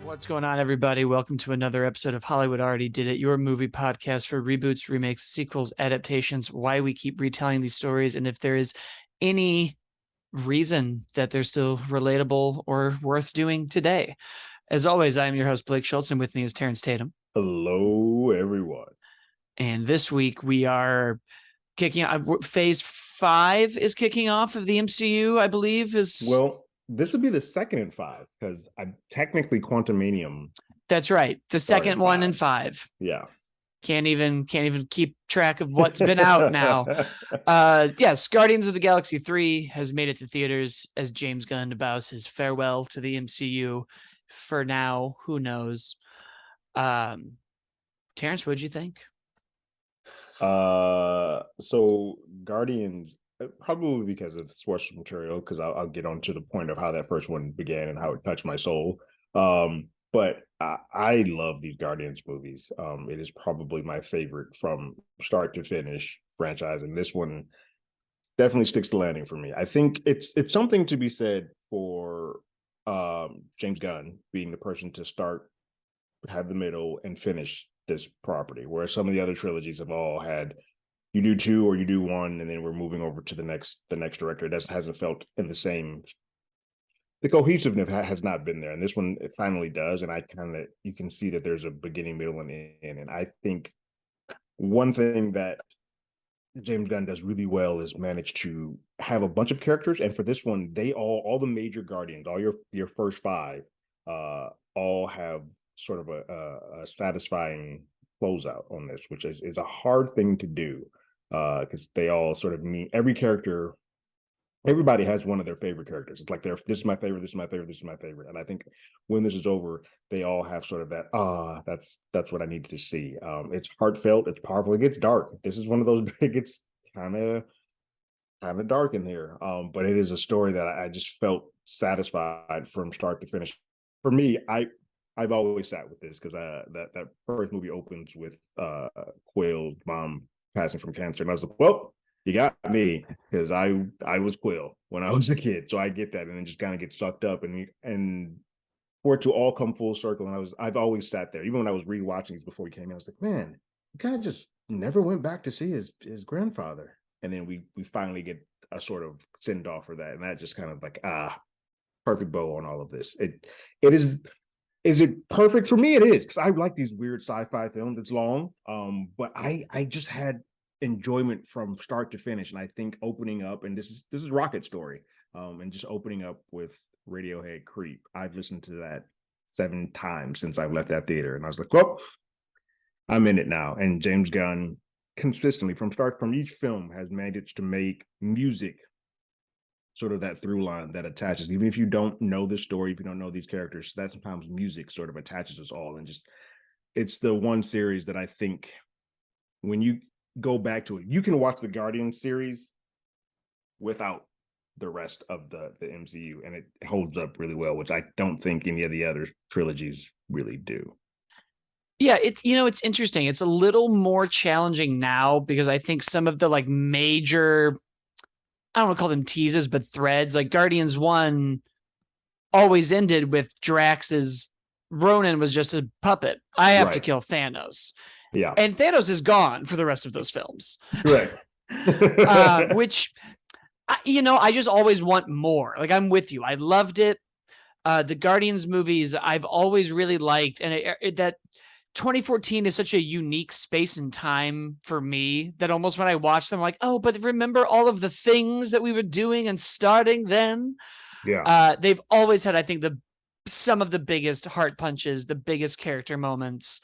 What's going on, everybody? Welcome to another episode of Hollywood Already Did It, your movie podcast for reboots, remakes, sequels, adaptations, why we keep retelling these stories, and if there is any reason that they're still relatable or worth doing today. As always, I am your host, Blake Schultz, and with me is Terrence Tatum. Hello, everyone. And this week we are kicking off, phase 5 is kicking off of the MCU, I believe. Well, this would be the second in 5 because I'm technically Quantumanium. That's right. The second one in 5. Yeah. Can't even keep track of what's been out now. Yes, Guardians of the Galaxy 3 has made it to theaters as James Gunn bows his farewell to the MCU for now. Who knows? Terrence, what'd you think? So Guardians, probably because of source material, because I'll get on to the point of how that first one began and how it touched my soul. But I love these Guardians movies. It is probably my favorite from start to finish franchise, and this one definitely sticks the landing for me. I think it's something to be said for James Gunn being the person to start, have the middle, and finish this property, whereas some of the other trilogies have all had you do 2 or you do 1, and then we're moving over to the next director. That hasn't felt in the same. The cohesiveness has not been there, and this one it finally does. And you can see that there's a beginning, middle, and end. And I think one thing that James Gunn does really well is manage to have a bunch of characters, and for this one, they all the major Guardians, all your first 5, all have sort of a satisfying closeout on this, which is a hard thing to do, because they all sort of mean every character. Everybody has one of their favorite characters. It's like this is my favorite, this is my favorite, this is my favorite. And I think when this is over, they all have sort of that, that's what I needed to see. It's heartfelt, it's powerful, it gets dark. This is one of those, it gets kind of dark in here. But it is a story that I just felt satisfied from start to finish. For me, I've always sat with this because that first movie opens with Quill's mom passing from cancer, and I was like, well, you got me, because I was Quill when I was a kid, so I get that, and then just kind of get sucked up, and for it to all come full circle. And I've always sat there, even when I was rewatching these before we came in, I was like, man, he kind of just never went back to see his grandfather, and then we finally get a sort of send off for that, and that just kind of like perfect bow on all of this. It is. Is it perfect for me? It is, because I like these weird sci-fi films. It's long, but I just had enjoyment from start to finish. And I think opening up, and this is Rocket Story, and just opening up with Radiohead Creep. I've listened to that 7 times since I've left that theater, and I was like, well, I'm in it now. And James Gunn consistently from each film has managed to make music sort of that through line that attaches, even if you don't know the story, if you don't know these characters, that sometimes music sort of attaches us all. And just, it's the one series that I think when you go back to it, you can watch the Guardian series without the rest of the MCU, and it holds up really well, which I don't think any of the other trilogies really do. Yeah, it's interesting. It's a little more challenging now because I think some of the like major, I don't want to call them teases, but threads, like Guardians 1 always ended with Drax's Ronan was just a puppet. I have to kill Thanos. Yeah. And Thanos is gone for the rest of those films. Right. Which, I just always want more. Like, I'm with you. I loved it. The Guardians movies I've always really liked. And that 2014 is such a unique space and time for me that almost when I watch them, I'm like, oh, but remember all of the things that we were doing and starting then? Yeah. They've always had, I think, some of the biggest heart punches, the biggest character moments,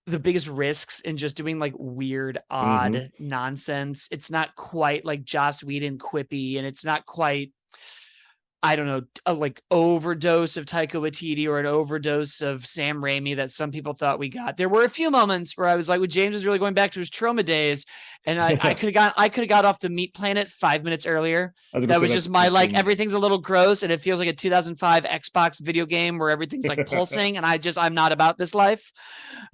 the biggest risks in just doing like weird, odd nonsense. It's not quite like Joss Whedon quippy, and it's not quite, I don't know, a like overdose of Taika Waititi or an overdose of Sam Raimi that some people thought we got. There were a few moments where I was like, well, James is really going back to his trauma days, and I could have got off the meat planet 5 minutes earlier. That was just my like, everything's a little gross and it feels like a 2005 Xbox video game where everything's like pulsing, and I'm not about this life.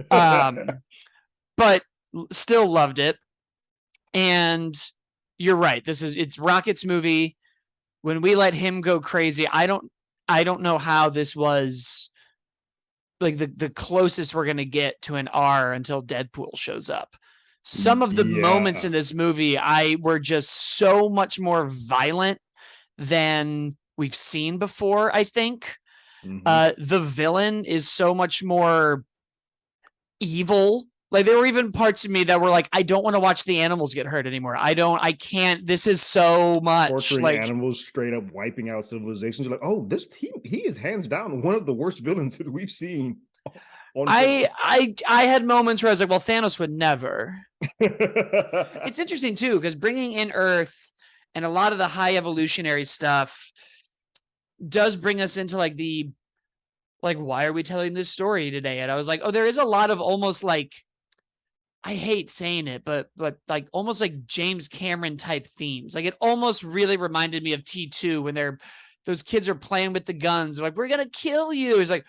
But still loved it. And you're right. It's Rocket's movie. When we let him go crazy, I don't know how this was like the closest we're going to get to an R until Deadpool shows up. Some of the moments in this movie were just so much more violent than we've seen before, I think. The villain is so much more evil. Like, there were even parts of me that were like, I don't want to watch the animals get hurt anymore. I can't. This is so much. Torturing like animals, straight up wiping out civilizations. You're like, oh, he is hands down one of the worst villains that we've seen. I had moments where I was like, well, Thanos would never. It's interesting too, because bringing in Earth and a lot of the high evolutionary stuff does bring us into like why are we telling this story today? And I was like, oh, there is a lot of almost like, I hate saying it, but like almost like James Cameron type themes. Like, it almost really reminded me of T2 when those kids are playing with the guns. They're like, we're gonna kill you. It's like,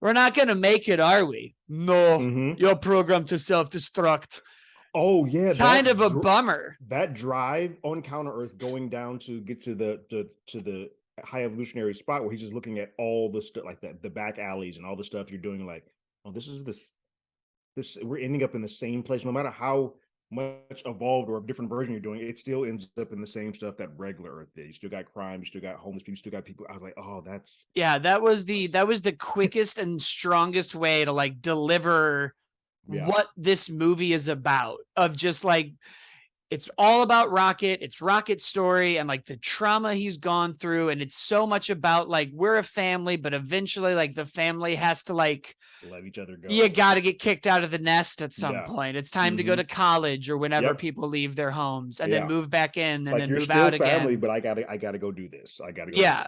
we're not gonna make it, are we? No, you're programmed to self-destruct. Oh yeah, kind of a bummer. That drive on Counter Earth going down to get to the high evolutionary spot where he's just looking at all the stuff, like the back alleys and all the stuff you're doing, like, oh, this we're ending up in the same place. No matter how much evolved or a different version you're doing, it still ends up in the same stuff that regular Earth did. You still got crime, you still got homeless people, you still got people. I was like, oh, that was the quickest and strongest way to like deliver what this movie is about, of just like, it's all about Rocket. It's Rocket's story and like the trauma he's gone through. And it's so much about like, we're a family, but eventually like the family has to like let each other go. You got to get kicked out of the nest at some point. It's time to go to college or whenever people leave their homes and then move back in and like, then move out family, again. But I gotta go do this. I gotta go. Yeah.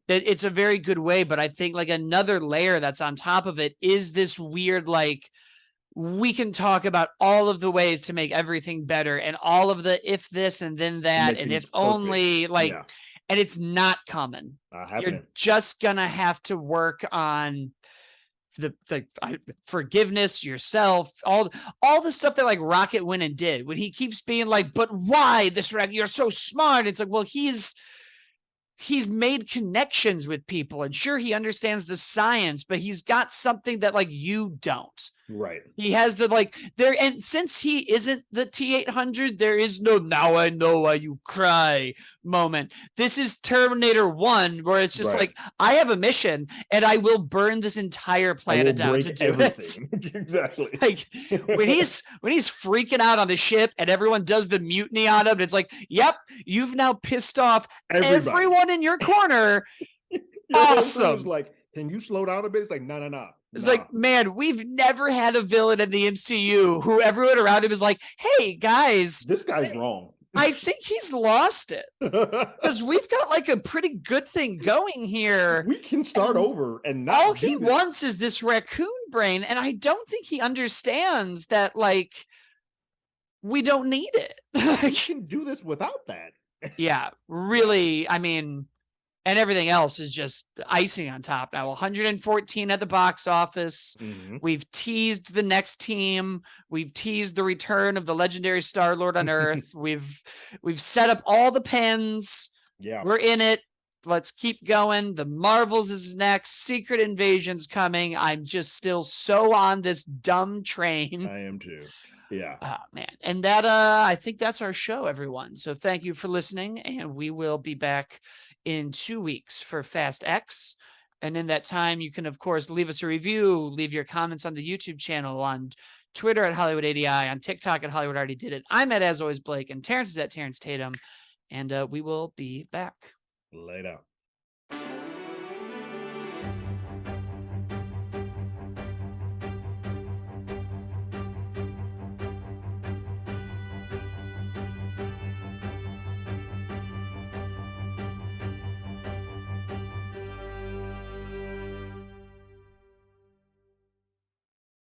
It's a very good way. But I think like another layer that's on top of it is this weird, like, we can talk about all of the ways to make everything better and all of the if this and then that and if only, like, and it's not coming. You're just gonna have to work on the forgiveness, yourself, all the stuff that like Rocket went and did. When he keeps being like, but why this, you're so smart, it's like, well, he's made connections with people, and sure, he understands the science, but he's got something that like you don't. Right. He has the like there, and since he isn't the T-800, there is no now I know why you cry moment. This is Terminator 1, where it's just like, I have a mission and I will burn this entire planet down to do everything. It. Exactly. Like when he's freaking out on the ship and everyone does the mutiny on him, it's like, yep, you've now pissed off everyone in your corner. Awesome. Like, can you slow down a bit? It's like, no. It's like, man, we've never had a villain in the MCU who everyone around him is like, hey, guys. This guy's wrong. I think he's lost it. Because we've got like a pretty good thing going here. We can start over and not all he wants is this raccoon brain. And I don't think he understands that, like, we don't need it. We can do this without that. Yeah, really. I mean, and everything else is just icing on top now. 114 at the box office. We've teased the next team. We've teased the return of the legendary Star-Lord on Earth. We've set up all the pens. Yeah, we're in it. Let's keep going. The Marvels is next. Secret Invasion's coming. I'm just still so on this dumb train. I am too. Yeah. Oh, man. And that, I think that's our show, everyone. So thank you for listening. And we will be back in 2 weeks for Fast X. And in that time, you can, of course, leave us a review, leave your comments on the YouTube channel, on Twitter at Hollywood ADI, on TikTok at Hollywood Already Did It. I'm at As Always Blake, and Terrence is at Terrence Tatum. And we will be back. Later.